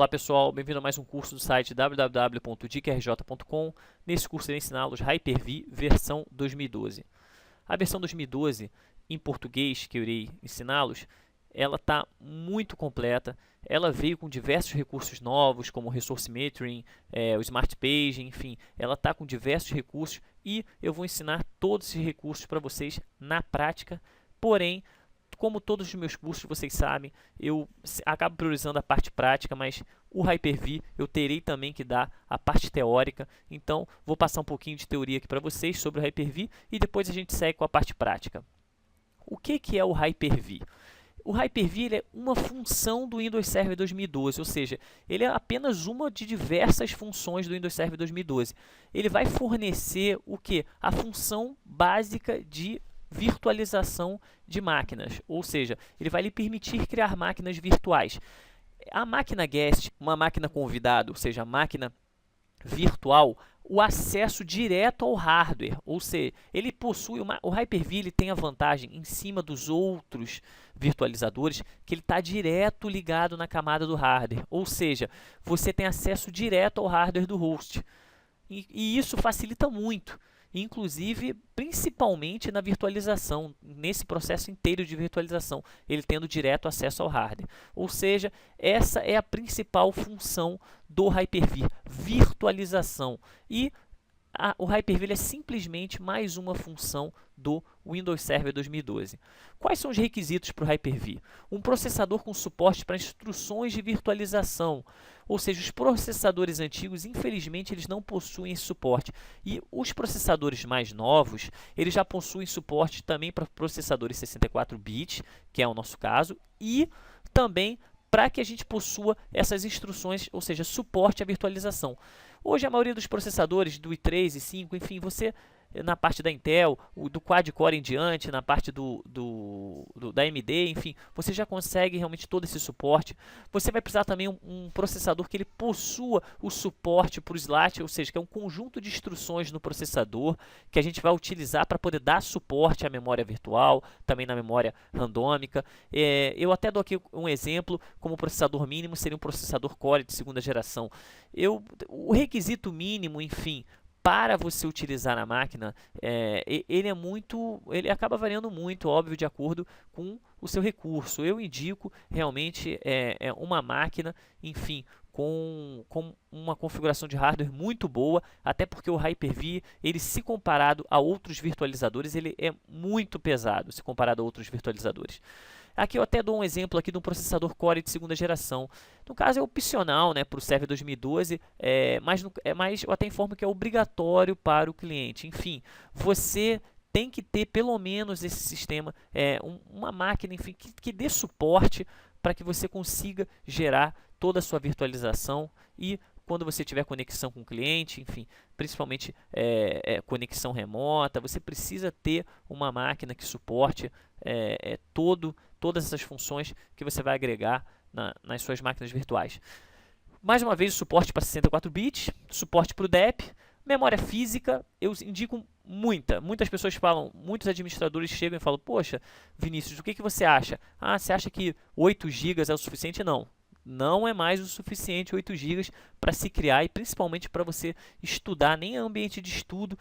Olá pessoal, bem-vindo a mais um curso do site www.dicarj.com. Nesse curso eu irei ensiná-los Hyper-V versão 2012. A versão 2012 em português que eu irei ensiná-los, ela está muito completa. Ela veio com diversos recursos novos, como o Resource Metering, o Smart Page, enfim. Ela está com diversos recursos e eu vou ensinar todos esses recursos para vocês na prática. Porém, como todos os meus cursos, vocês sabem, eu acabo priorizando a parte prática, mas o Hyper-V eu terei também que dar a parte teórica. Então, vou passar um pouquinho de teoria aqui para vocês sobre o Hyper-V e depois a gente segue com a parte prática. O que é o Hyper-V? O Hyper-V ele é uma função do Windows Server 2012, ou seja, ele é apenas uma de diversas funções do Windows Server 2012. Ele vai fornecer o que? A função básica de virtualização de máquinas, ou seja, ele vai lhe permitir criar máquinas virtuais. A máquina guest, uma máquina convidado, ou seja, a máquina virtual, o acesso direto ao hardware, ou seja, ele possui o Hyper-V ele tem a vantagem em cima dos outros virtualizadores que ele está direto ligado na camada do hardware, ou seja, você tem acesso direto ao hardware do host e isso facilita muito. Inclusive, principalmente na virtualização, nesse processo inteiro de virtualização, ele tendo direto acesso ao hardware. Ou seja, essa é a principal função do Hyper-V, virtualização. E o Hyper-V é simplesmente mais uma função do Windows Server 2012. Quais são os requisitos para o Hyper-V? Um processador com suporte para instruções de virtualização, ou seja, os processadores antigos, infelizmente, eles não possuem esse suporte. E os processadores mais novos, eles já possuem suporte também para processadores 64 bits, que é o nosso caso, e também para que a gente possua essas instruções, ou seja, suporte à virtualização. Hoje, a maioria dos processadores do i3 e i5, enfim, você na parte da Intel, do quad-core em diante, na parte da AMD, enfim, você já consegue realmente todo esse suporte. Você vai precisar também um processador que ele possua o suporte para o SLAT, ou seja, que é um conjunto de instruções no processador que a gente vai utilizar para poder dar suporte à memória virtual, também na memória randômica. Eu até dou aqui um exemplo, como processador mínimo seria um processador Core de segunda geração. O requisito mínimo, enfim, para você utilizar na máquina, ele acaba variando muito, óbvio, de acordo com o seu recurso. Eu indico realmente uma máquina, enfim, com uma configuração de hardware muito boa, até porque o Hyper-V, ele se comparado a outros virtualizadores, ele é muito pesado, se comparado a outros virtualizadores. Aqui eu até dou um exemplo aqui de um processador Core de segunda geração. No caso é opcional, né, para o Server 2012, mas eu até informo que é obrigatório para o cliente. Enfim, você tem que ter pelo menos esse sistema, uma máquina, enfim, que dê suporte para que você consiga gerar toda a sua virtualização e quando você tiver conexão com o cliente, enfim, principalmente conexão remota, você precisa ter uma máquina que suporte todas essas funções que você vai agregar nas suas máquinas virtuais. Mais uma vez, o suporte para 64 bits, suporte para o DEP, memória física, eu indico muitas pessoas falam, muitos administradores chegam e falam, poxa, Vinícius, o que você acha? Ah, você acha que 8 GB é o suficiente? Não é mais o suficiente 8 GB para se criar e principalmente para você estudar, nem ambiente de estudo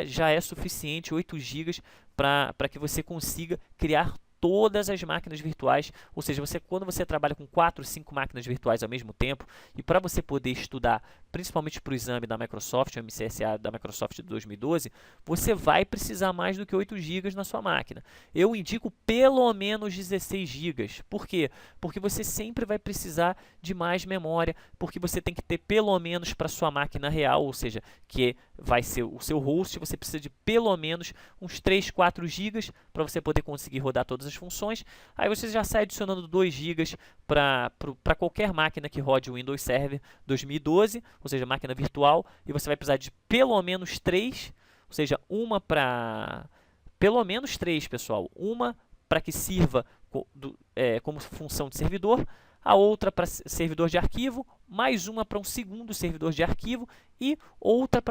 já é suficiente 8 GB para que você consiga criar todas as máquinas virtuais, ou seja, quando você trabalha com 4, 5 máquinas virtuais ao mesmo tempo, e para você poder estudar, principalmente para o exame da Microsoft, o MCSA da Microsoft de 2012, você vai precisar mais do que 8 GB na sua máquina. Eu indico pelo menos 16 GB. Por quê? Porque você sempre vai precisar de mais memória, porque você tem que ter pelo menos para sua máquina real, ou seja, que vai ser o seu host, você precisa de pelo menos uns 3, 4 GB para você poder conseguir rodar todas as funções. Aí você já sai adicionando 2 GB para qualquer máquina que rode o Windows Server 2012, ou seja, máquina virtual, e você vai precisar de pelo menos 3, ou seja, pelo menos 3, pessoal. Uma para que sirva como função de servidor, a outra para servidor de arquivo, mais uma para um segundo servidor de arquivo e outra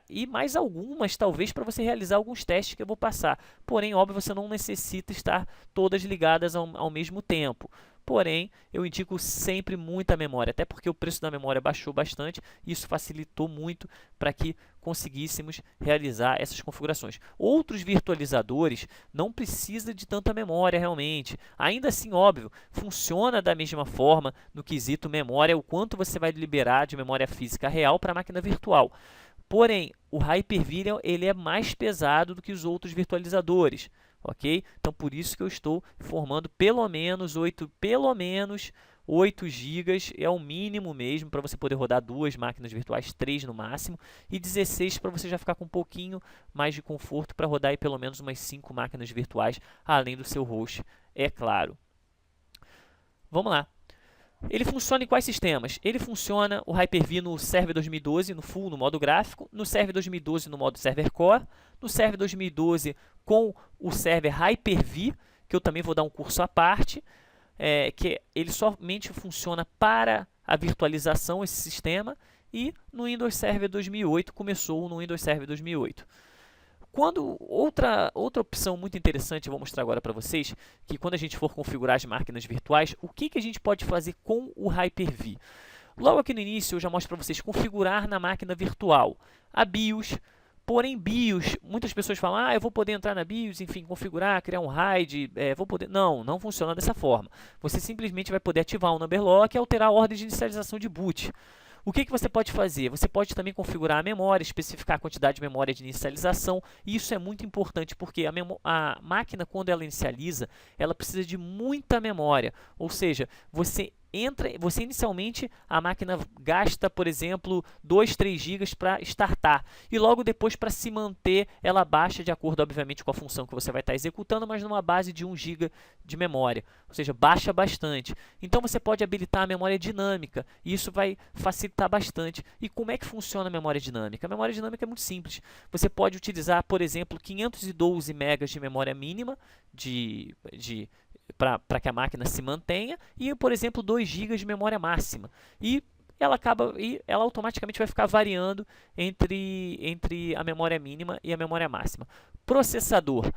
e mais algumas talvez para você realizar alguns testes que eu vou passar. Porém, óbvio, você não necessita estar todas ligadas ao mesmo tempo. porém eu indico sempre muita memória, até porque o preço da memória baixou bastante e isso facilitou muito para que conseguíssemos realizar essas configurações. Outros virtualizadores não precisam de tanta memória realmente, ainda assim, óbvio, funciona da mesma forma no quesito memória, o quanto você vai liberar de memória física real para a máquina virtual. Porém, o Hyper-V ele é mais pesado do que os outros virtualizadores, ok? Então, por isso que eu estou formando pelo menos 8 GB, é o mínimo mesmo para você poder rodar 2 máquinas virtuais, 3 no máximo, e 16 para você já ficar com um pouquinho mais de conforto para rodar aí pelo menos umas 5 máquinas virtuais, além do seu host, é claro. Vamos lá. Ele funciona em quais sistemas? Ele funciona, o Hyper-V, no Server 2012, no Full, no modo gráfico, no Server 2012 no modo Server Core, no Server 2012 com o Server Hyper-V, que eu também vou dar um curso à parte, que ele somente funciona para a virtualização, esse sistema, e no Windows Server 2008, começou no Windows Server 2008. Outra opção muito interessante, eu vou mostrar agora para vocês, que quando a gente for configurar as máquinas virtuais, o que a gente pode fazer com o Hyper-V? Logo aqui no início eu já mostro para vocês configurar na máquina virtual a BIOS. Porém, BIOS, muitas pessoas falam, eu vou poder entrar na BIOS, enfim, configurar, criar um RAID, vou poder... Não funciona dessa forma. Você simplesmente vai poder ativar o Number Lock e alterar a ordem de inicialização de boot. O que você pode fazer? Você pode também configurar a memória, especificar a quantidade de memória de inicialização, e isso é muito importante porque a máquina, quando ela inicializa, ela precisa de muita memória, ou seja, você inicialmente, a máquina gasta, por exemplo, 2, 3 GB para startar, e logo depois, para se manter, ela baixa de acordo, obviamente, com a função que você vai estar executando, mas numa base de 1 GB de memória, ou seja, baixa bastante. Então você pode habilitar a memória dinâmica, e isso vai facilitar bastante. E como é que funciona a memória dinâmica? A memória dinâmica é muito simples. Você pode utilizar, por exemplo, 512 MB de memória mínima para que a máquina se mantenha, e, por exemplo, 2 GB de memória máxima. E ela automaticamente vai ficar variando entre a memória mínima e a memória máxima. Processador.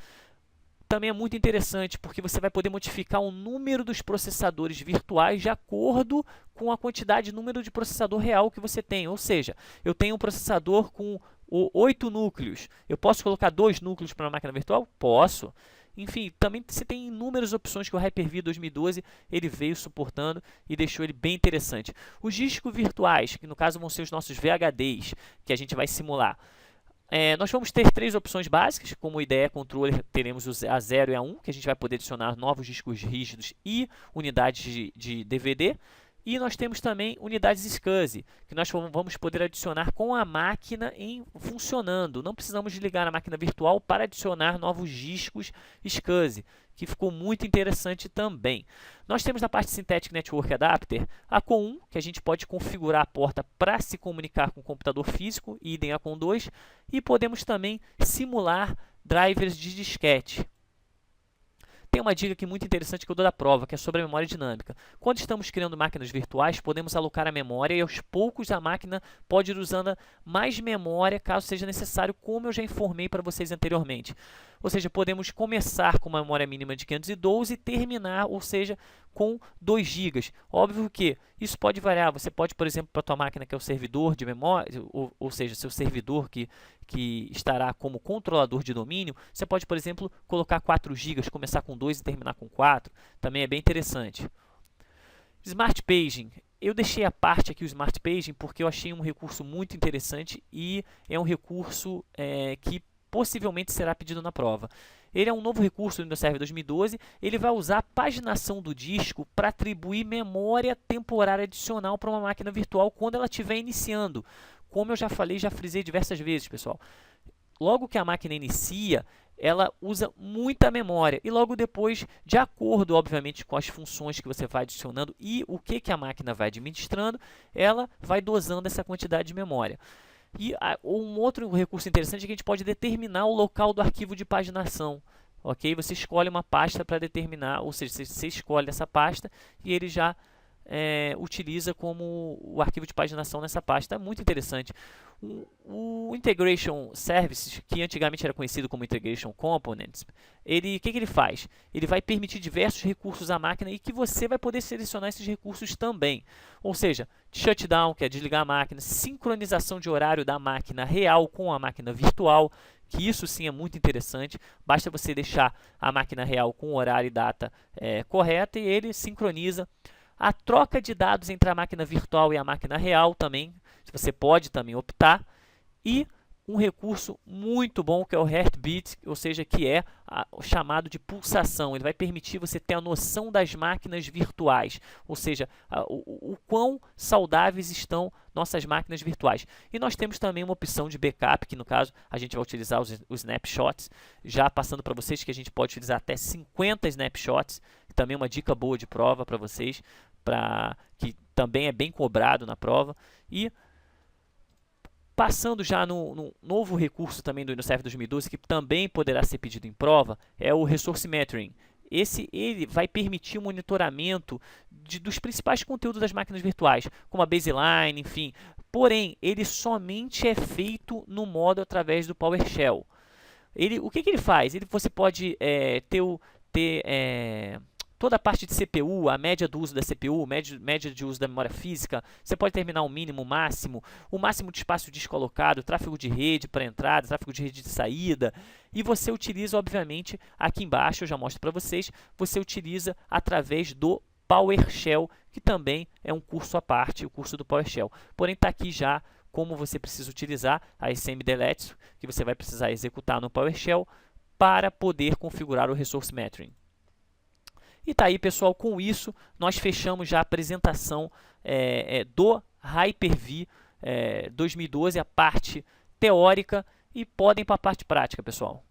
Também é muito interessante, porque você vai poder modificar o número dos processadores virtuais de acordo com a quantidade, número de processador real que você tem. Ou seja, eu tenho um processador com 8 núcleos. Eu posso colocar 2 núcleos para uma máquina virtual? Posso. Enfim, também você tem inúmeras opções que o Hyper-V 2012 ele veio suportando e deixou ele bem interessante. Os discos virtuais, que no caso vão ser os nossos VHDs, que a gente vai simular. Nós vamos ter 3 opções básicas, como IDE Controller, teremos os A0 e A1, que a gente vai poder adicionar novos discos rígidos e unidades de DVD. E nós temos também unidades SCSI, que nós vamos poder adicionar com a máquina funcionando. Não precisamos desligar a máquina virtual para adicionar novos discos SCSI, que ficou muito interessante também. Nós temos na parte Synthetic Network Adapter a COM1, que a gente pode configurar a porta para se comunicar com o computador físico, idem a COM2, e podemos também simular drivers de disquete. Tem uma dica aqui muito interessante que eu dou da prova, que é sobre a memória dinâmica. Quando estamos criando máquinas virtuais, podemos alocar a memória e aos poucos a máquina pode ir usando mais memória caso seja necessário, como eu já informei para vocês anteriormente. Ou seja, podemos começar com uma memória mínima de 512 e terminar, ou seja, com 2 GB. Óbvio que isso pode variar. Você pode, por exemplo, para a tua máquina que é o servidor de memória, ou seja, seu servidor que estará como controlador de domínio, você pode, por exemplo, colocar 4 GB, começar com 2 e terminar com 4. Também é bem interessante. Smart Paging. Eu deixei à parte aqui o Smart Paging porque eu achei um recurso muito interessante e é um recurso que possivelmente será pedido na prova. Ele é um novo recurso do Windows Server 2012. Ele vai usar a paginação do disco para atribuir memória temporária adicional para uma máquina virtual quando ela estiver iniciando. Como eu já falei, já frisei diversas vezes, pessoal. Logo que a máquina inicia, ela usa muita memória. E logo depois, de acordo, obviamente, com as funções que você vai adicionando e o que a máquina vai administrando, ela vai dosando essa quantidade de memória. E um outro recurso interessante é que a gente pode determinar o local do arquivo de paginação. Ok? Você escolhe uma pasta para determinar, ou seja, você escolhe essa pasta e ele já utiliza como o arquivo de paginação nessa pasta. É muito interessante. O Integration Services, que antigamente era conhecido como Integration Components, o que ele faz? Ele vai permitir diversos recursos à máquina e que você vai poder selecionar esses recursos também. Ou seja, shutdown, que é desligar a máquina, sincronização de horário da máquina real com a máquina virtual, que isso sim é muito interessante. Basta você deixar a máquina real com o horário e data correta e ele sincroniza. A troca de dados entre a máquina virtual e a máquina real também, você pode também optar. E um recurso muito bom que é o Heartbeat, ou seja, que é o chamado de pulsação. Ele vai permitir você ter a noção das máquinas virtuais, ou seja, o quão saudáveis estão nossas máquinas virtuais. E nós temos também uma opção de backup, que no caso a gente vai utilizar os snapshots, já passando para vocês que a gente pode utilizar até 50 snapshots, também uma dica boa de prova para vocês, que também é bem cobrado na prova. E passando já no novo recurso também do InnoServe 2012, que também poderá ser pedido em prova, é o Resource Metering. Ele vai permitir o monitoramento dos principais conteúdos das máquinas virtuais, como a baseline, enfim. Porém, ele somente é feito no modo através do PowerShell. O que ele faz? Você pode ter toda a parte de CPU, a média do uso da CPU, média de uso da memória física. Você pode terminar o mínimo, o máximo de espaço disco alocado, tráfego de rede para entrada, tráfego de rede de saída. E você utiliza, obviamente, aqui embaixo, eu já mostro para vocês, você utiliza através do PowerShell, que também é um curso à parte, o curso do PowerShell. Porém, está aqui já como você precisa utilizar a smdelete, que você vai precisar executar no PowerShell para poder configurar o Resource Metering. E tá aí, pessoal, com isso nós fechamos já a apresentação do Hyper-V 2012, a parte teórica, e podem ir para a parte prática, pessoal.